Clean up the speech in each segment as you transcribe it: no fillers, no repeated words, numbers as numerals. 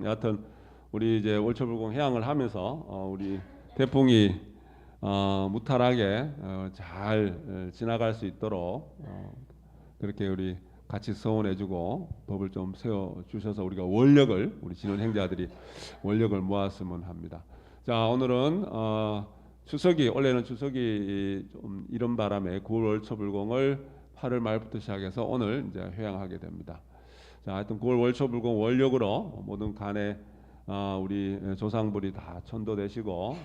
여하튼 우리 이제 월초불공 해양을 하면서 우리 태풍이 무탈하게 잘 지나갈 수 있도록 그렇게 우리 같이 서원해주고 법을 좀 세워 주셔서 우리가 원력을 우리 진원 행자들이 원력을 모았으면 합니다. 자, 오늘은 추석이 원래는 추석이 좀 이른 바람에 9월 월초불공을 8월 말부터 시작해서 오늘 이제 회양하게 됩니다. 자, 하여튼 9월 월초불공 원력으로 모든 간에 우리 조상불이 다 천도되시고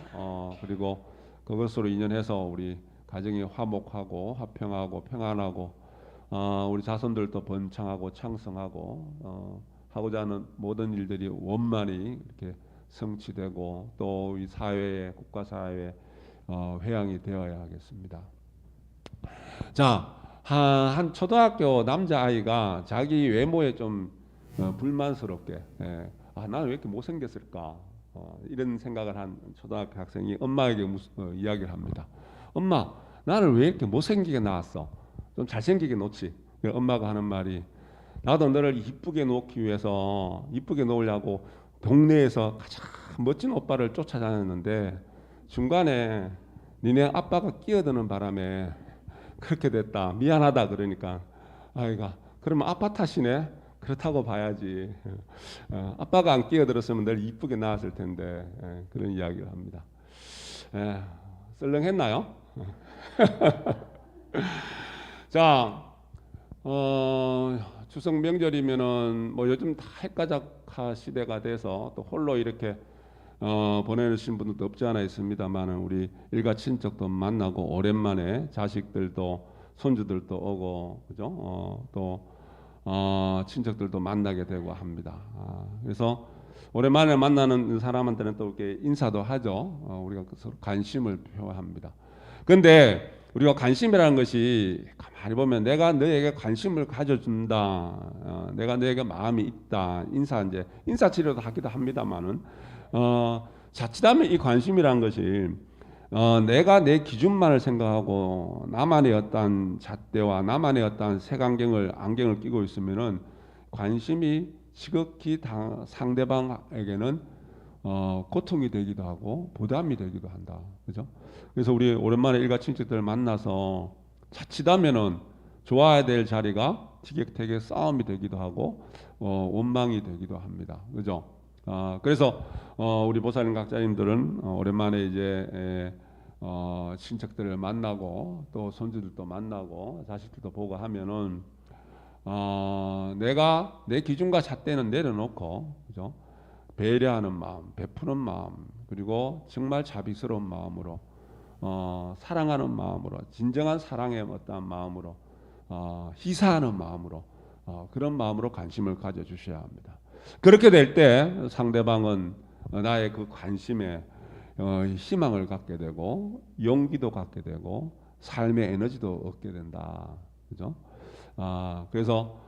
그리고 그것으로 인연해서 우리 가정이 화목하고 화평하고 평안하고 우리 자손들도 번창하고 창성하고 하고자 하는 모든 일들이 원만히 이렇게 성취되고 또 이 사회에 국가 사회에 회양이 되어야 하겠습니다. 자, 한 초등학교 남자아이가 자기 외모에 좀 불만스럽게 나는 왜 이렇게 못생겼을까 이런 생각을 한 초등학교 학생이 엄마에게 이야기를 합니다. 엄마, 나는 왜 이렇게 못생기게 나왔어? 좀 잘생기게 놓지. 엄마가 하는 말이, 나도 너를 이쁘게 놓기 위해서 이쁘게 놓으려고 동네에서 가장 멋진 오빠를 쫓아다녔는데 중간에 니네 아빠가 끼어드는 바람에 그렇게 됐다. 미안하다. 그러니까 아이가 그러면 아빠 탓이네. 그렇다고 봐야지. 아빠가 안 끼어들었으면 늘 이쁘게 나왔을 텐데 그런 이야기를 합니다. 썰렁했나요? 자, 추석 명절이면은 뭐 요즘 다 핵가족화 시대가 돼서 또 홀로 이렇게 보내신 분들도 없지 않아 있습니다만은 우리 일가 친척도 만나고 오랜만에 자식들도 손주들도 오고 그죠? 또 친척들도 만나게 되고 합니다. 그래서 오랜만에 만나는 사람한테는 또 이렇게 인사도 하죠. 우리가 서로 관심을 표합니다. 그런데 우리가 관심이라는 것이 가만히 보면 내가 너에게 관심을 가져준다, 내가 너에게 마음이 있다, 인사 치료도 하기도 합니다만은 자칫하면 이 관심이라는 것이 내가 내 기준만을 생각하고 나만의 어떤 잣대와 나만의 어떤 안경을 끼고 있으면은 관심이 지극히 상대방에게는 고통이 되기도 하고 부담이 되기도 한다. 그죠? 그래서 우리 오랜만에 일가 친척들 만나서 자칫하면은 좋아야 될 자리가 티격태격 싸움이 되기도 하고 원망이 되기도 합니다. 그죠? 그래서 우리 보살님 각자님들은 오랜만에 이제 친척들을 만나고 또 손주들도 만나고 자식들도 보고 하면은 내가 내 기준과 잣대는 내려놓고 그죠? 배려하는 마음, 베푸는 마음, 그리고 정말 자비스러운 마음으로 사랑하는 마음으로 진정한 사랑의 어떠한 마음으로 희사하는 마음으로 그런 마음으로 관심을 가져주셔야 합니다. 그렇게 될 때 상대방은 나의 그 관심에 희망을 갖게 되고 용기도 갖게 되고 삶의 에너지도 얻게 된다. 그죠? 그래서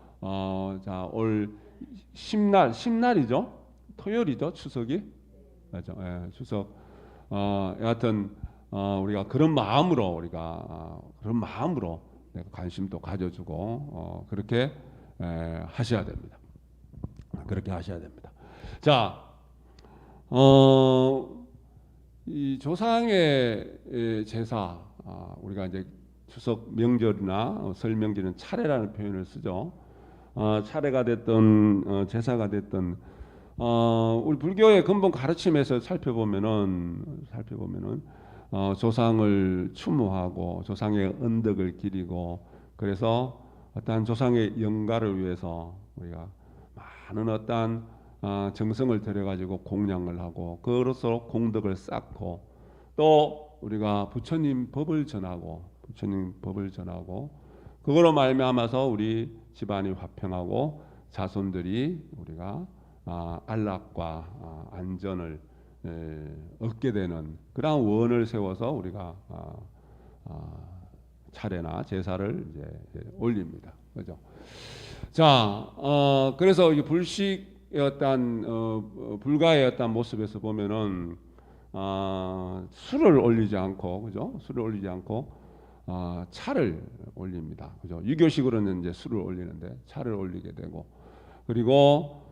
자, 올 심날이죠. 토요일이죠. 추석이. 맞죠? 추석. 여하튼 우리가 그런 마음으로 내가 관심도 가져주고 그렇게 하셔야 됩니다. 그렇게 하셔야 됩니다. 자, 이 조상의 제사 우리가 이제 추석 명절이나 설 명절은 차례라는 표현을 쓰죠. 차례가 됐든 제사가 됐든 우리 불교의 근본 가르침에서 살펴보면은 조상을 추모하고 조상의恩덕을 기리고 그래서 어떠한 조상의 영가를 위해서 우리가 많은 어떠한 정성을 들여가지고 공양을 하고 그로서 공덕을 쌓고 또 우리가 부처님 법을 전하고 그거로 말미암아서 우리 집안이 화평하고 자손들이 우리가 안락과 안전을 얻게 되는 그러한 원을 세워서 우리가 차례나 제사를 이제 올립니다. 그죠? 자, 그래서 이 불식의 어떤 불가의 어떤 모습에서 보면은 술을 올리지 않고, 그죠? 술을 올리지 않고 차를 올립니다. 그죠? 유교식으로는 이제 술을 올리는데 차를 올리게 되고, 그리고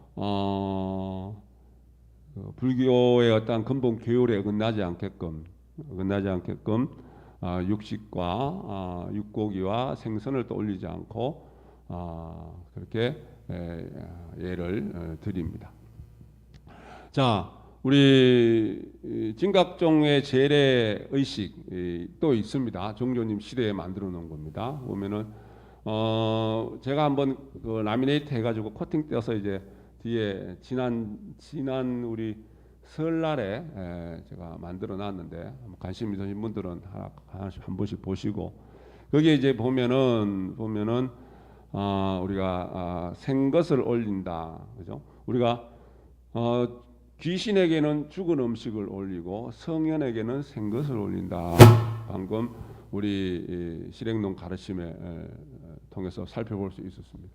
불교의 어떤 근본 교율에 어긋나지 않게끔 육식과 육고기와 생선을 또 올리지 않고 그렇게 예를 드립니다. 자, 우리 진각종의 제례 의식이 또 있습니다. 종교님 시대에 만들어 놓은 겁니다. 보면은 제가 한번 그 라미네이트 해가지고 코팅 떼서 이제 뒤에 지난 우리 설날에 제가 만들어 놨는데 관심 있으신 분들은 하나씩 한 번씩 보시고 거기에 이제 보면은 우리가 생것을 올린다, 그죠? 우리가 귀신에게는 죽은 음식을 올리고 성현에게는 생것을 올린다. 방금 우리 실행론 가르침에 통해서 살펴볼 수 있었습니다.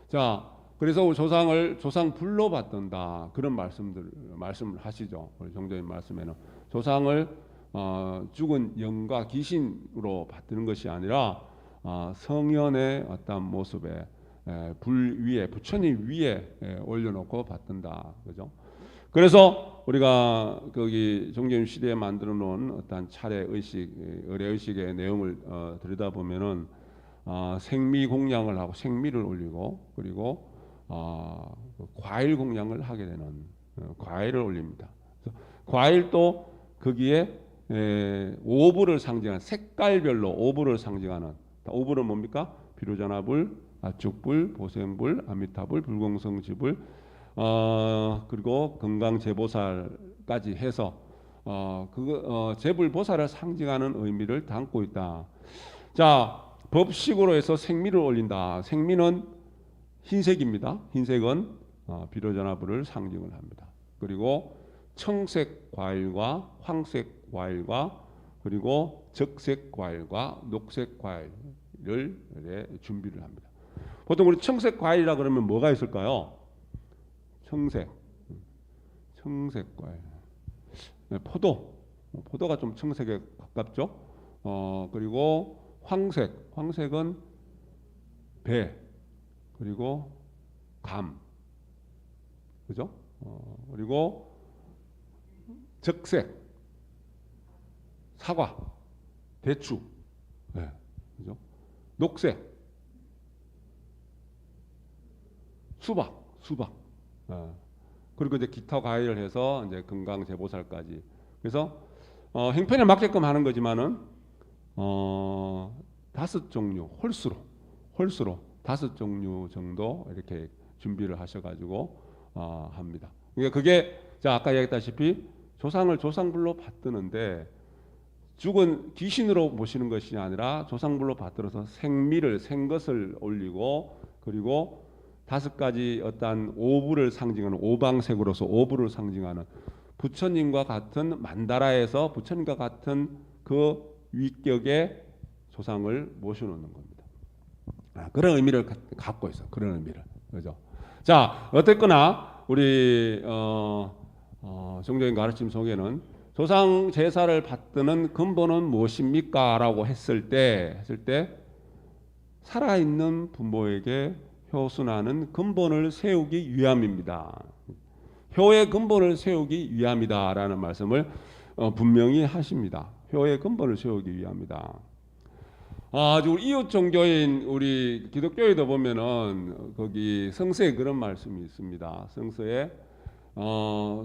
자, 그래서 조상 불로 받든다, 그런 말씀을 하시죠. 우리 종교님 말씀에는 조상을 죽은 영과 귀신으로 받드는 것이 아니라 성현의 어떤 모습에 불 위에, 부처님 위에 올려놓고 받든다, 그죠? 그래서 우리가 거기 종교님 시대에 만들어 놓은 어떤 차례 의식, 의례 의식의 내용을 들여다보면은 생미 공양을 하고 생미를 올리고, 그리고 과일 공양을 하게 되는, 과일을 올립니다. 과일도 거기에 오불을 상징하는, 색깔별로 오불을 상징하는, 오불은 뭡니까? 비로자나불, 아축불, 보생불, 아미타불, 불공성지불, 그리고 건강제보살까지 해서 제불보살을 상징하는 의미를 담고 있다. 자, 법식으로 해서 생미를 올린다. 생미는 흰색입니다. 흰색은 비로자나불을 상징을 합니다. 그리고 청색 과일과 황색 과일과 그리고 적색 과일과 녹색 과일을 준비를 합니다. 보통 우리 청색 과일이라 그러면 뭐가 있을까요? 청색 과일, 포도가 좀 청색에 가깝죠. 그리고 황색은 배, 그리고 감, 그죠? 그리고 적색, 사과, 대추, 네, 그죠? 녹색, 수박. 그리고 이제 기타 과일을 해서 이제 건강제보살까지. 그래서 형편에 맞게끔 하는 거지만은 5종류 홀수로 5종류 정도 이렇게 준비를 하셔가지고 합니다. 그러니까 그게 자 아까 얘기했다시피 조상불로 받드는데 죽은 귀신으로 모시는 것이 아니라 조상불로 받들어서 생것을 올리고, 그리고 5가지 어떤 오불을 상징하는, 오방색으로서 오불을 상징하는 부처님과 같은 만다라에서 부처님과 같은 그 위격의 조상을 모셔놓는 겁니다. 그런 의미를 갖고 있어. 그런 의미를, 그죠? 자, 어쨌거나 우리 종교인 가르침 속에는 조상 제사를 받드는 근본은 무엇입니까? 라고 했을 때 살아있는 부모에게 효순하는 근본을 세우기 위함입니다. 효의 근본을 세우기 위함이다라는 말씀을 분명히 하십니다. 효의 근본을 세우기 위함이다. 아주 이웃 종교인 우리 기독교에도 보면은 거기 성서에 그런 말씀이 있습니다. 성서에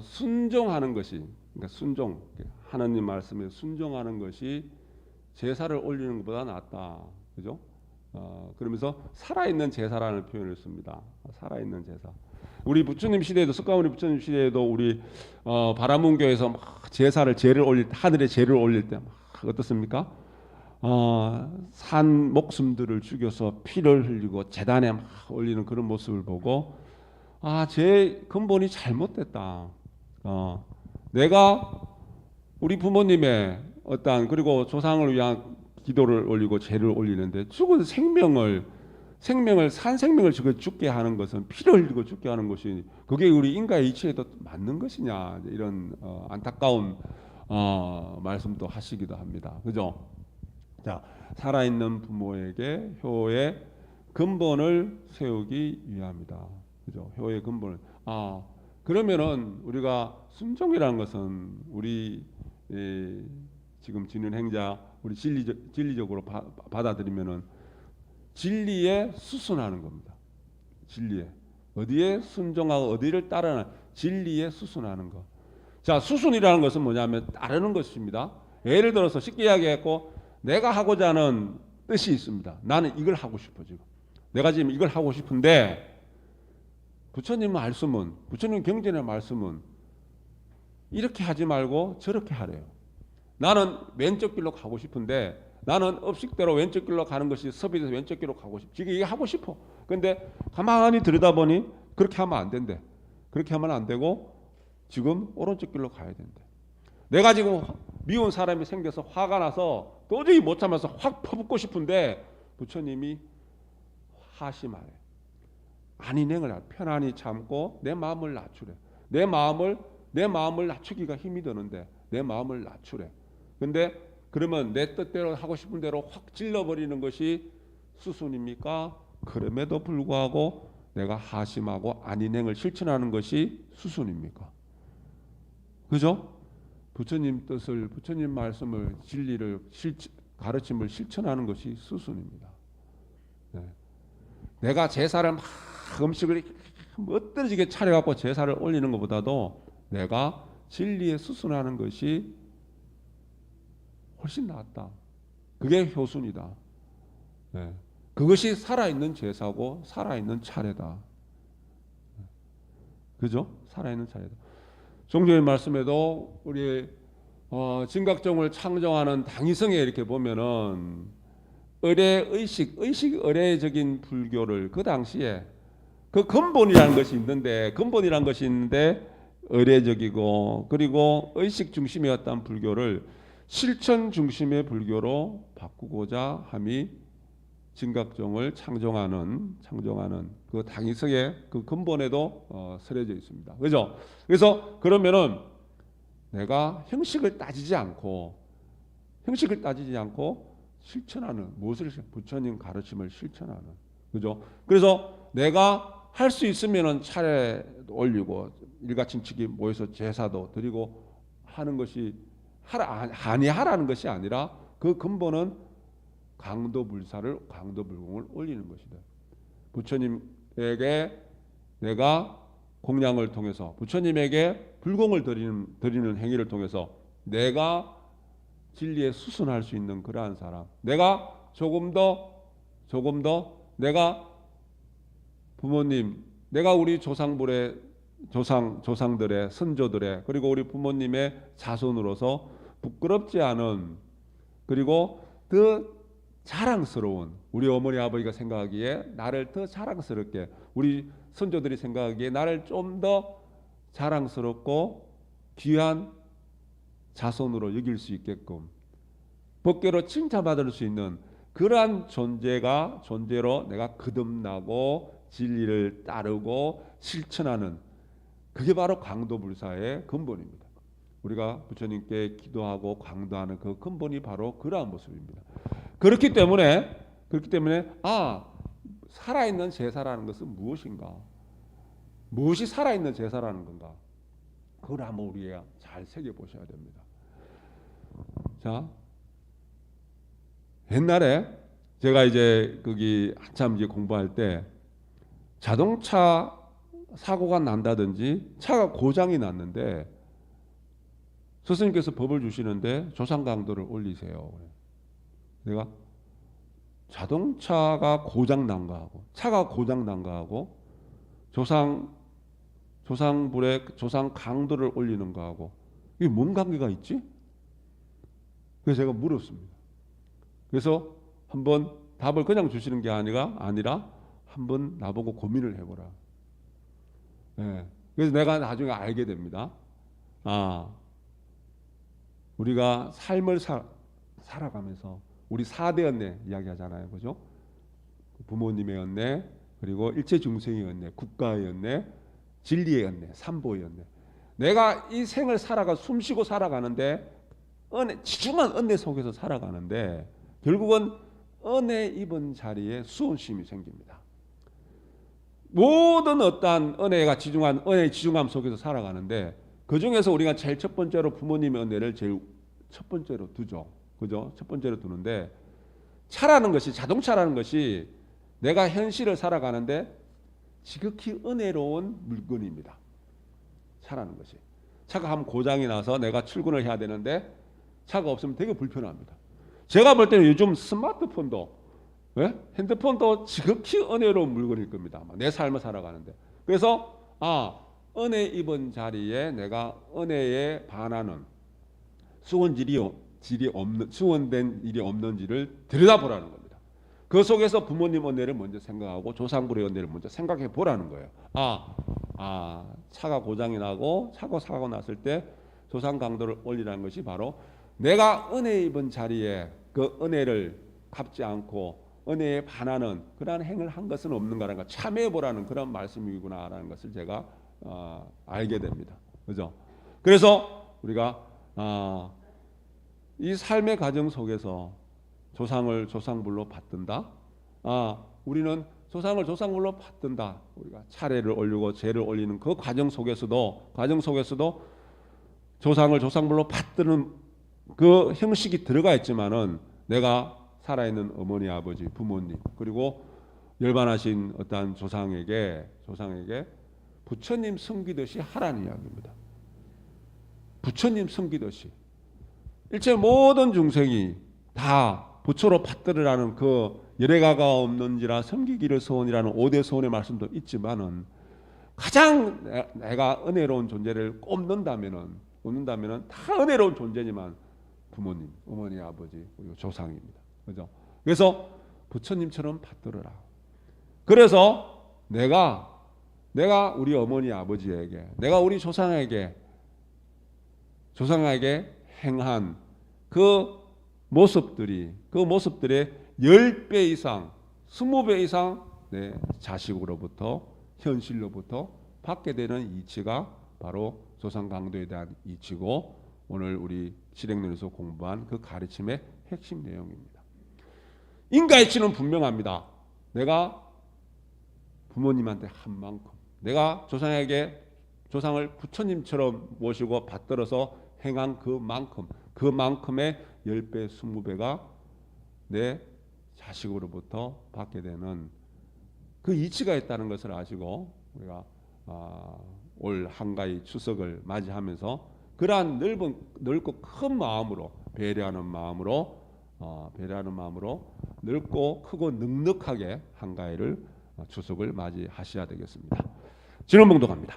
순종하는 것이, 그러니까 순종, 하나님 말씀에 순종하는 것이 제사를 올리는 것보다 낫다, 그죠? 그러면서 살아있는 제사라는 표현을 씁니다. 살아있는 제사. 우리 부처님 시대에도, 석가모니 부처님 시대에도 우리 바라문교에서 막 제를 올릴 때, 하늘에 제를 올릴 때 막 어떻습니까? 산 목숨들을 죽여서 피를 흘리고 제단에 막 올리는 그런 모습을 보고 제 근본이 잘못됐다. 내가 우리 부모님의 그리고 조상을 위한 기도를 올리고 제를 올리는데 죽은 생명을 산 생명을 죽게 하는 것은, 피를 흘리고 죽게 하는 것이 그게 우리 인간의 이치에도 맞는 것이냐, 이런 안타까운 말씀도 하시기도 합니다. 그죠? 자, 살아있는 부모에게 효의 근본을 세우기 위함이다. 그죠? 효의 근본을 그러면은 우리가 순종이라는 것은 우리 지금 지는 행자 우리 진리적으로 받아들이면은 진리에 수순하는 겁니다. 진리에 어디에 순종하고 어디를 따르는 진리에 수순하는 것. 자, 수순이라는 것은 뭐냐면 따르는 것입니다. 예를 들어서 쉽게 이야기했고 내가 하고자 하는 뜻이 있습니다. 나는 이걸 하고 싶어 지금. 내가 지금 이걸 하고 싶은데 부처님 말씀은 부처님 경전의 말씀은 이렇게 하지 말고 저렇게 하래요. 나는 왼쪽 길로 가고 싶은데 나는 업식대로 왼쪽 길로 가는 것이 섭이돼서 왼쪽 길로 가고 싶어. 지금 이게 하고 싶어. 근데 가만히 들여다보니 그렇게 하면 안 된대. 그렇게 하면 안 되고 지금 오른쪽 길로 가야 된대. 내가 지금 미운 사람이 생겨서 화가 나서 도저히 못 참아서 확 퍼붓고 싶은데 부처님이 하시마래. 안인행을 편안히 참고 내 마음을 낮추래. 내 마음을 낮추기가 힘이 드는데 내 마음을 낮추래. 근데 그러면 내 뜻대로 하고 싶은 대로 확 찔러버리는 것이 수순입니까? 그럼에도 불구하고 내가 하심하고 안인행을 실천하는 것이 수순입니까? 그죠? 부처님 뜻을 부처님 말씀을 진리를 가르침을 실천하는 것이 수순입니다. 네. 내가 제사를 막 음식을 멋들어지게 차려갖고 제사를 올리는 것보다도 내가 진리에 수순하는 것이 훨씬 낫다. 그게 효순이다. 네. 그것이 살아있는 제사고 살아있는 차례다. 그죠? 살아있는 차례다. 종교의 말씀에도 우리 진각종을 창정하는 당위성에 이렇게 보면은 의식 의례적인 불교를 그 당시에 그 근본이라는 것이 있는데 의례적이고 그리고 의식 중심이었던 불교를 실천 중심의 불교로 바꾸고자 함이 진각종을 창정하는 그 당위성의 그 근본에도 서려져 있습니다. 그죠? 그래서 그러면은 내가 형식을 따지지 않고 실천하는 무엇을 부처님 가르침을 실천하는 그죠? 그래서 내가 할 수 있으면은 차례 올리고 일가친척이 모여서 제사도 드리고 하는 것이 하라는 것이 아니라 그 근본은 강도불공을 올리는 것이다. 부처님에게 내가 공양을 통해서 부처님에게 불공을 드리는 행위를 통해서 내가 진리에 수순할 수 있는 그러한 사람. 내가 조금 더 내가 부모님, 내가 우리 조상들의 선조들의 그리고 우리 부모님의 자손으로서 부끄럽지 않은 그리고 더 자랑스러운 우리 어머니 아버지가 생각하기에 나를 더 자랑스럽게 우리 선조들이 생각하기에 나를 좀 더 자랑스럽고 귀한 자손으로 여길 수 있게끔 법계로 칭찬받을 수 있는 그러한 존재로 내가 거듭나고 진리를 따르고 실천하는 그게 바로 강도불사의 근본입니다. 우리가 부처님께 기도하고 강도하는 그 근본이 바로 그러한 모습입니다. 그렇기 때문에 살아있는 제사라는 것은 무엇인가? 무엇이 살아있는 제사라는 건가? 그걸 한번 우리가 잘 새겨보셔야 됩니다. 자, 옛날에 제가 이제 거기 한참 이제 공부할 때 자동차 사고가 난다든지 차가 고장이 났는데 스승님께서 법을 주시는데 조상 강도를 올리세요. 내가 자동차가 고장 난 거하고 차가 고장 난 거하고 조상 강도를 올리는 거하고 이게 뭔 관계가 있지? 그래서 제가 물었습니다. 그래서 한번 답을 그냥 주시는 게 아니라 한번 나보고 고민을 해보라. 네. 그래서 내가 나중에 알게 됩니다. 우리가 삶을 살아가면서 우리 4대 연례 이야기하잖아요. 그죠? 부모님의 연례, 그리고 일체 중생의 연례, 국가의 연례, 진리의 연례, 삼보의 연례. 내가 이 생을 숨쉬고 살아가는데 지중한 은혜 속에서 살아가는데 결국은 은혜 입은 자리에 수온심이 생깁니다. 모든 어떠한 은혜가 지중한 은혜의 지중함 속에서 살아가는데 그 중에서 우리가 제일 첫 번째로 부모님의 은혜를 제일 첫 번째로 두죠. 그죠? 첫 번째로 두는데 차라는 것이 자동차라는 것이 내가 현실을 살아가는데 지극히 은혜로운 물건입니다. 차라는 것이. 차가 한번 고장이 나서 내가 출근을 해야 되는데 차가 없으면 되게 불편합니다. 제가 볼 때는 요즘 스마트폰도 핸드폰도 지극히 은혜로운 물건일 겁니다. 내 삶을 살아가는데. 그래서 은혜 입은 자리에 내가 은혜에 반하는 수원된 일이 없는지를 들여다보라는 겁니다. 그 속에서 부모님 은혜를 먼저 생각하고 조상부의 은혜를 먼저 생각해 보라는 거예요. 차가 고장이 나고 사고 났을 때 조상 강도를 올리라는 것이 바로 내가 은혜 입은 자리에 그 은혜를 갚지 않고 은혜에 반하는 그러한 행을 한 것은 없는가라는 걸 참여해 보라는 그런 말씀이구나라는 것을 제가 알게 됩니다. 그죠? 그래서 우리가 이 삶의 과정 속에서 조상을 조상불로 받든다. 우리는 조상을 조상불로 받든다. 우리가 차례를 올리고 제를 올리는 그 과정 속에서도 조상을 조상불로 받드는 그 형식이 들어가 있지만은 내가 살아있는 어머니, 아버지, 부모님 그리고 열반하신 어떠한 조상에게 부처님 섬기듯이 하라는 이야기입니다. 부처님 섬기듯이 일체 모든 중생이 다 부처로 받들으라는 그 열애가가 없는지라 섬기기를 소원이라는 5대 소원의 말씀도 있지만은 가장 내가 은혜로운 존재를 꼽는다면은 다 은혜로운 존재지만 부모님, 어머니, 아버지 그리고 조상입니다. 그죠? 그래서 부처님처럼 받들어라. 그래서 내가 우리 어머니 아버지에게 내가 우리 조상에게 행한 그 모습들의 10배 이상 20배 이상 내 자식으로부터 현실로부터 받게 되는 이치가 바로 조상 강도에 대한 이치고 오늘 우리 실행론에서 공부한 그 가르침의 핵심 내용입니다. 인가 이치는 분명합니다. 내가 부모님한테 한 만큼 내가 조상을 부처님처럼 모시고 받들어서 행한 그만큼의 10배, 20배가 내 자식으로부터 받게 되는 그 이치가 있다는 것을 아시고 우리가 올 한가위 추석을 맞이하면서 그러한 넓고 큰 마음으로 배려하는 마음으로 넓고 크고 넉넉하게 한가위를 추석을 맞이하셔야 되겠습니다. 진원봉독합니다.